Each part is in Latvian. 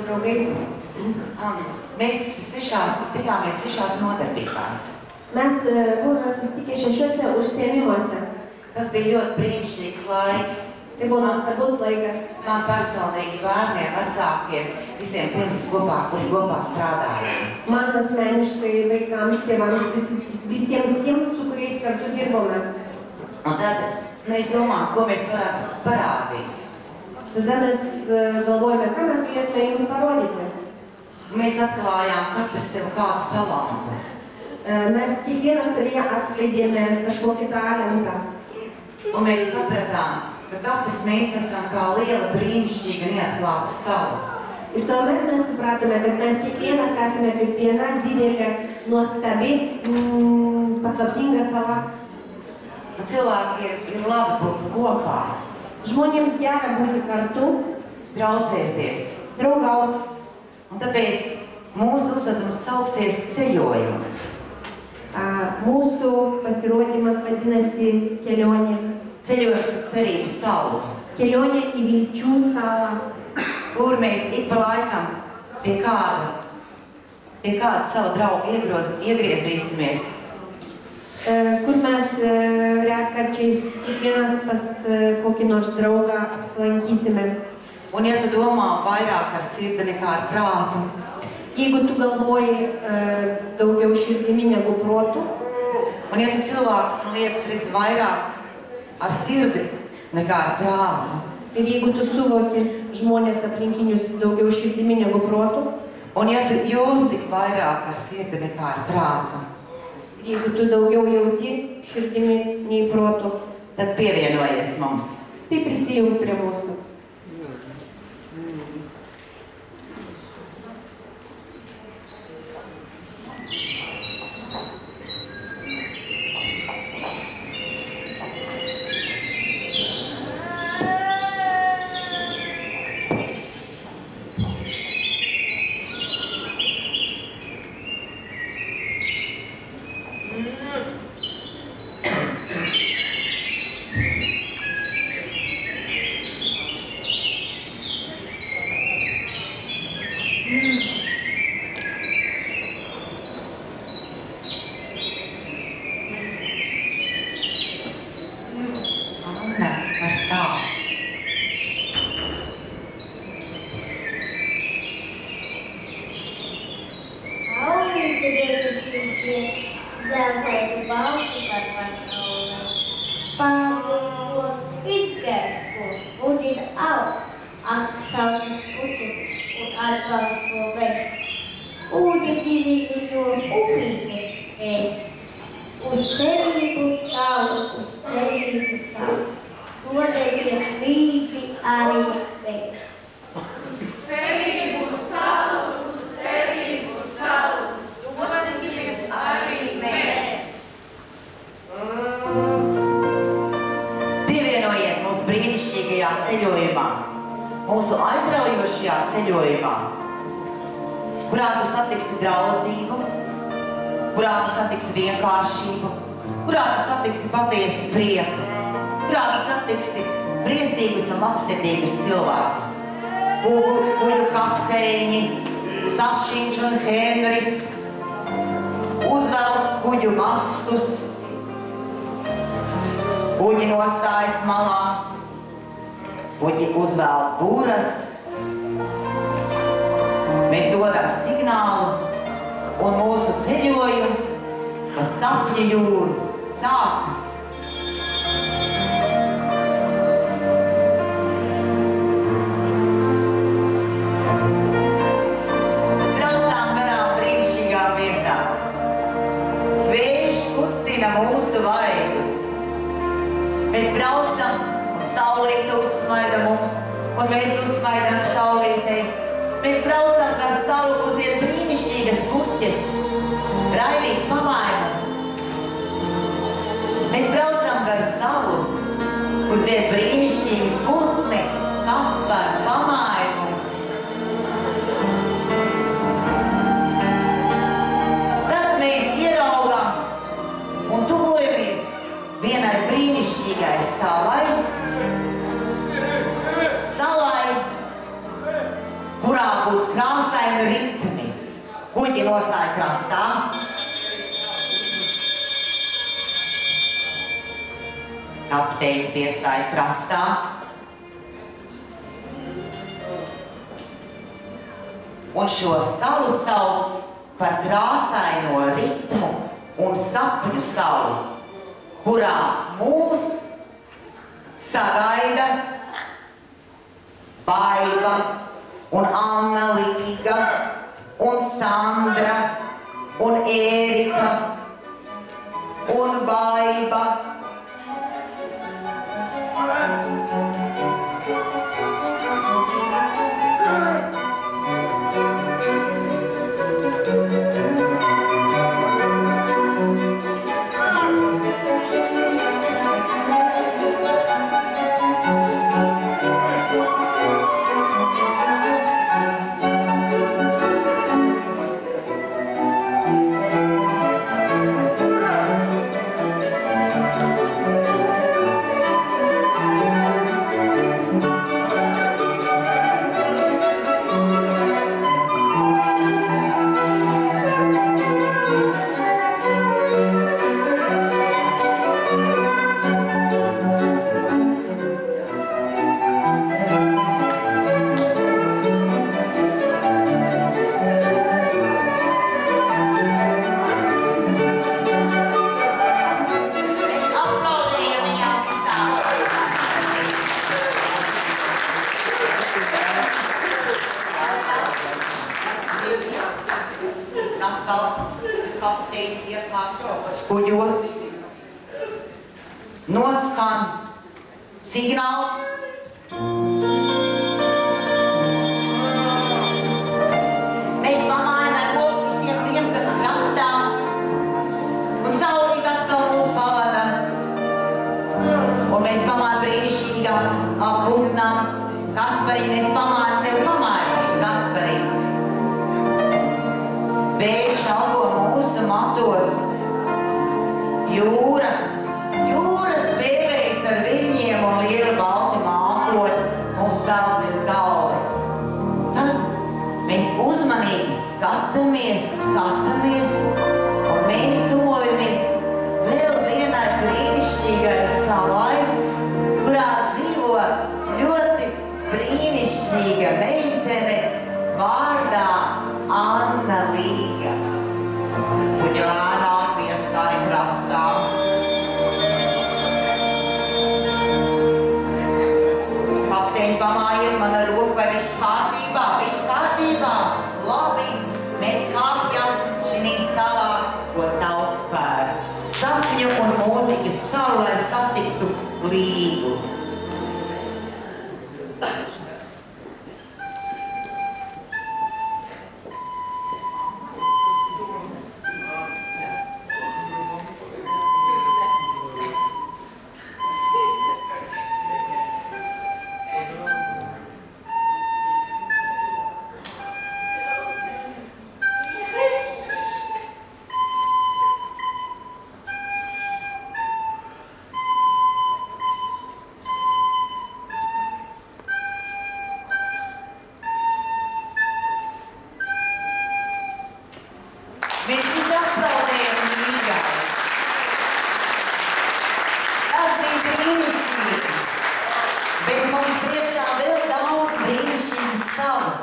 draugais. Mēs tikāmies 6 nodarbībās. Mes buvome susitikę 6 užsiėmimuose. Tas bija ļoti brīnišķīgs laiks. Tai buvo nuostabus laikas. Man personīgi, bērniem, vecākiem, visiem tiem, kuri kopā strādāja. Man asmeniškai, vaikams, tėvams, visiems tiems, su kuriais kartu dirbome. Un tad mēs domājam, ko mēs varētu parādīt. Tada mes galvojame, ką mes galėtume jums parodyti. Mēs atklājām katru sev kādu talantu. Mes kiekvienas savyje atskleidėme kažkokį talentą. Un mēs sapratām, ka katrs mēs esam kā liela brīnišķīga neatklāta sala. Ir tuomet mes supratome, kad mes kiekvienas esame kaip viena didelė, nuostabi, paslaptinga sala. Cilvēkiem ir labi būt kopā. Žmonėms gera būti kartu, draudzēties, draugaut. Un tāpēc mūsu uzvedums sauksies ceļojums. Mūsų pasirodymas vadinasi kelionė. Ceļojums uz cerības salu. Kelionė į vilčių salą. Kur mēs ik pa laikam pie kāda savu draugu iegriezīsimies. Kur mes retkarčiais kiekvienas pas kokį nors draugą apsilankysime. Un ja tu domā vairāk ar sirdi nekā ar prātu, jeigu tu galvoji daugiau širdimi negu protu, un ja tu cilvēkus un lietas redz vairāk ar sirdi nekā ar prātu, ir jeigu tu suvoki žmonės aplinkinius daugiau širdimi negu protu, un ja tu jūti vairāk ar sirdi nekā ar prātu, jeigu tu daugiau jauti širdimi nei protu, tad pievienojies mums. Tai prisijung prie mūsų. Mūsu aizraujošajā ceļojumā, kurā tu satiksi draudzību, kurā tu satiksi vienkāršību, kurā tu satiksi patiesu prieku, kurā tu satiksi priecīgus un labsirdīgus cilvēkus. Kuģu kapteiņi, Sašiņš un Henris, uzvelk kuģu mastus, kuģi nostājas malā, kuģi uzvelk buras, mēs dodam signālu, un mūsu ceļojums pa sapņu jūru sākas. Mēs braucām garām brīnišķīgām vietām. Vējš kutina mūsu vaigus. Mēs braucam, saulīte uzsmaida mums, un mēs uzsmaidam saulītei. Mēs braucam gar salu, kur zied brīnišķīgas puķes, raivīgi pamainums. Mēs braucam gar salu, kur zied brīnišķīgi putni, kaspari, pamainums. Tad mēs ieraugam un tuvojamies vienai brīnišķīgai salai, kurā kurā būs krāsaini ritmi. Kuģi nostāja krastā. Kapteiņi piestāja krastā. Un šo salu sauc par krāsaino ritmu un sapņu salu, kurā mūs sagaida Baiba un Anna Līga un Sandra un Ērika un Baiba. Kuģos noskan signāls. Mēs pamājam ar roku visiem tiem, kas krastā, un saulīt atkal mūs pavada. Un mēs pamājam brīnišķīgām putnām. Kasparī, mēs pamājam tev pamājamies, Kasparī. Vējš algo mūsu matos. Jūra spēlējas ar viļņiem un liela balti mākoņi mums peld pēc galvas. Tad mēs uzmanīgi skatāmies, un mēs tuvojamies vēl vienai brīnišķīgai salai, kurā dzīvo ļoti brīnišķīga meitene vārdā Anna Līga. Kuģi lēnāk piestāja krastā. Kapteiņi, pamājiet man ar roku, vai viss kārtībā? Viss kārtībā? Labi, mēs kāpjam šī salā, ko sauc par sapņu un mūzikas salu, lai satiktu Līgu. Mēs visi aplaudējam Līgai. Tas bija brīnišķīgi, bet mums priekšā vēl daudz brīnišķīgas salas.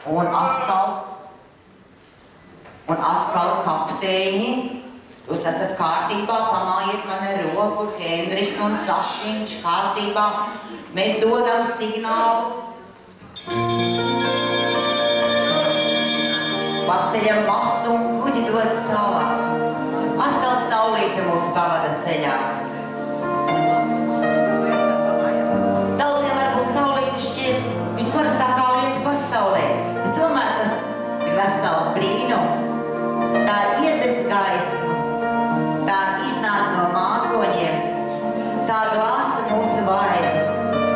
Un atkal kapteiņi, jūs esat kārtībā, pamājiet man ar roku, Henris un Sašiņš kārtībā. Mēs dodam signālu. Paceļam mastu un kuģi dodas tālāk. Atkal saulīte mūs pavada ceļā. Daudziem varbūt saulīte šķiet visparastākā lieta pasaulē, bet tomēr tas ir vesels brīnums. Tā iededz gaismu, tā iznāk no mākoņiem, tā glāsta mūsu vainas,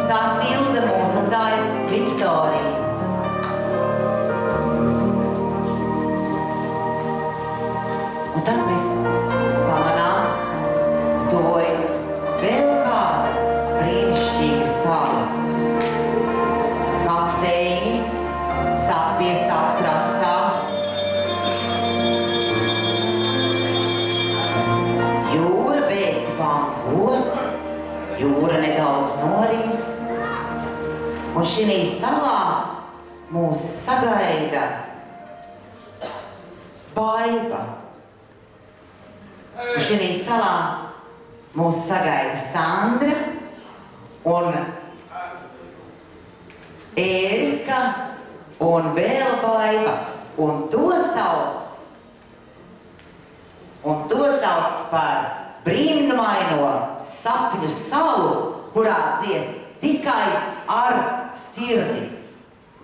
tā silda mūs un tā ir Viktorija. piestātu krastā. Jūra beidz bankot, jūra nedaudz norimst, un šī salā mūs sagaida Baiba. Un šī salā mūs sagaida Sandra un Ērika un vēl Baiba. Un to sauc par brīnumaino sapņu salu, kurā dzied tikai ar sirdi.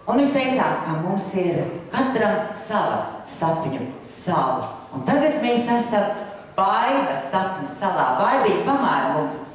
Un mēs teicām, ka mums ir katram sava sapņu sala. Un tagad mēs esam Baiba sapņu salā. Baibīte, pamāri mums!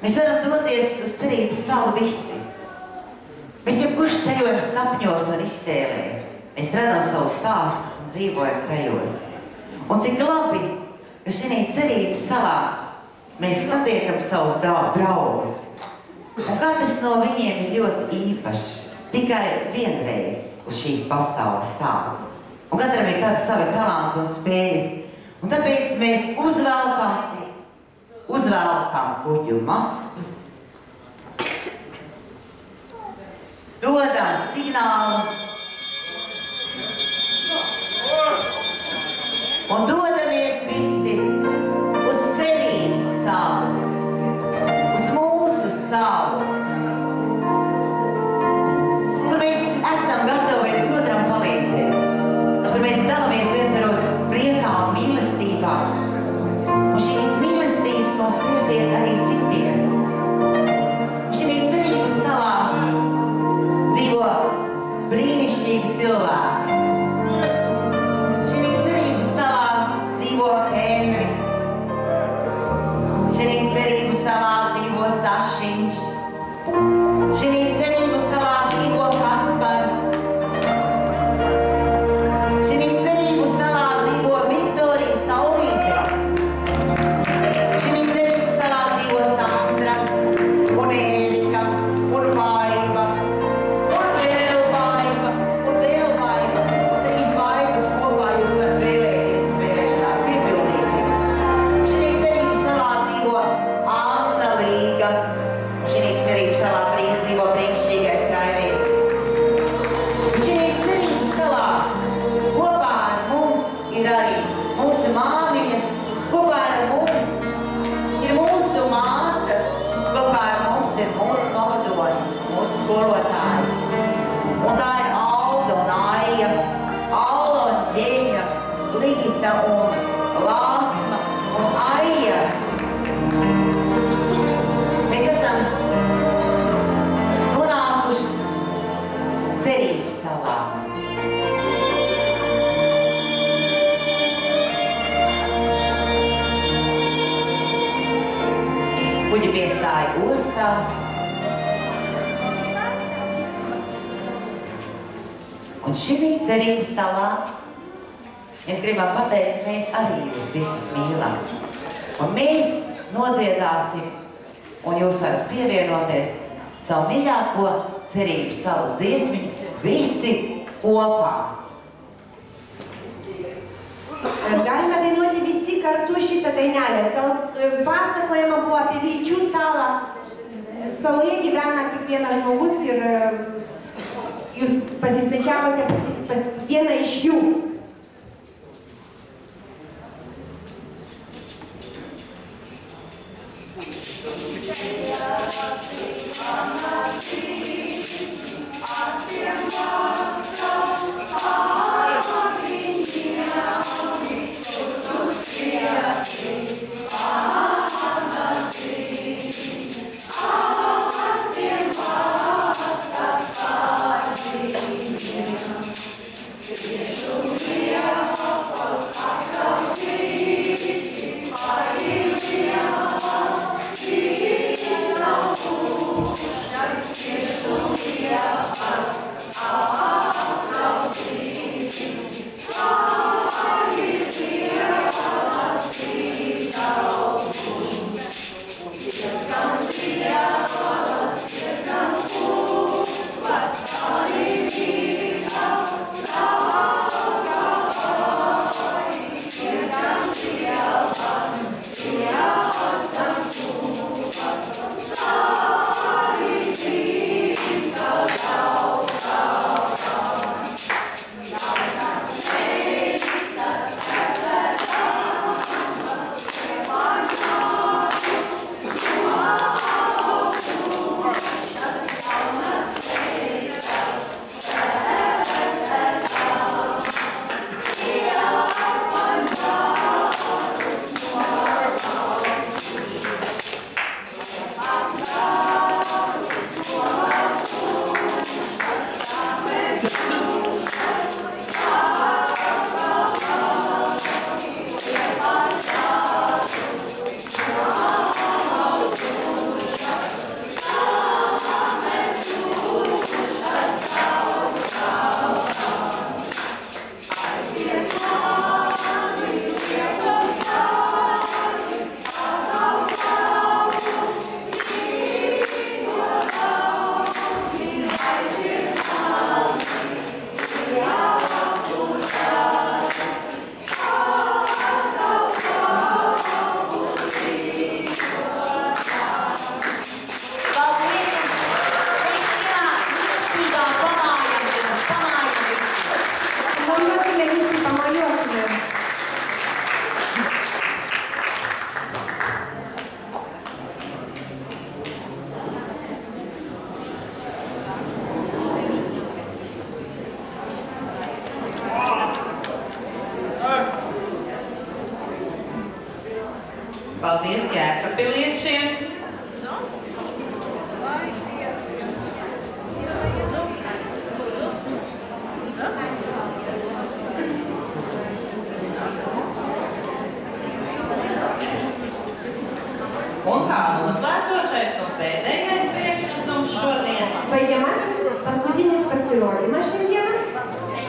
Mēs varam doties uz cerības salu visi. Mēs jebkurš ceļojam sapņos un iztēlē. Mēs redzam savus stāstus un dzīvojam tajos. Un cik labi, ka šī cerības salā mēs satiekam savus draugus. Un katrs no viņiem ir ļoti īpašs. Tikai vienreiz uz šīs pasaules tāds. Un katram ir savi talanti un spējas. Un tāpēc mēs uzvelkam kuģu mastus, dodam signālu cilvēki. Šī cerības salā dzīvo Henris. Šī cerības salā dzīvo Sašiņš. Šī cerības salā dzīvo Kaspars. Šī cerības salā dzīvo Viktorija Saulīte. Šī cerības salā dzīvo Sandra un Ērika un Vaiva. Un vēl Vaiva. Un trīs Vaivas kopā jūs varat vēlēties un vēlēšanās piepildīsies. Šī cerības salā dzīvo Anna Līga. Šī cerības salā dzīvo brīnišķīgais Raivīts. Šī cerības salā kopā ar mums ir arī mūsu māmiņas, kopā ar mums ir mūsu māsas, kopā ar mums ir mūsu pavadoņi, mūsu skolotāji. Un tā ir Alda un Aija, Alla un Ģeņa, Ligita un Lāsma un Aija. Mēs esam nonākuši cerības salā. Kuģi piestāja ostās. Un šī cerības salā mēs gribam pateikt, mēs arī jūs visus mīlam. Un mēs nodziedāsim, un jūs varat pievienoties savu mīļāko cerības salas dziesmiņu visi kopā. Galime dainuoti visi kartu šitą dainelę. Pasakojama buvo apie Vilčių salą. Saloje gyvena kiekvienas žmogus ir jūs pasisvečiavote pas vieną iš jų. Paldies Jēkabpiliešiem! kā noslēdzošais un pēdējais priekšnesums šodien. Baigiamasis, paskutinis pasirodymas šiandieną.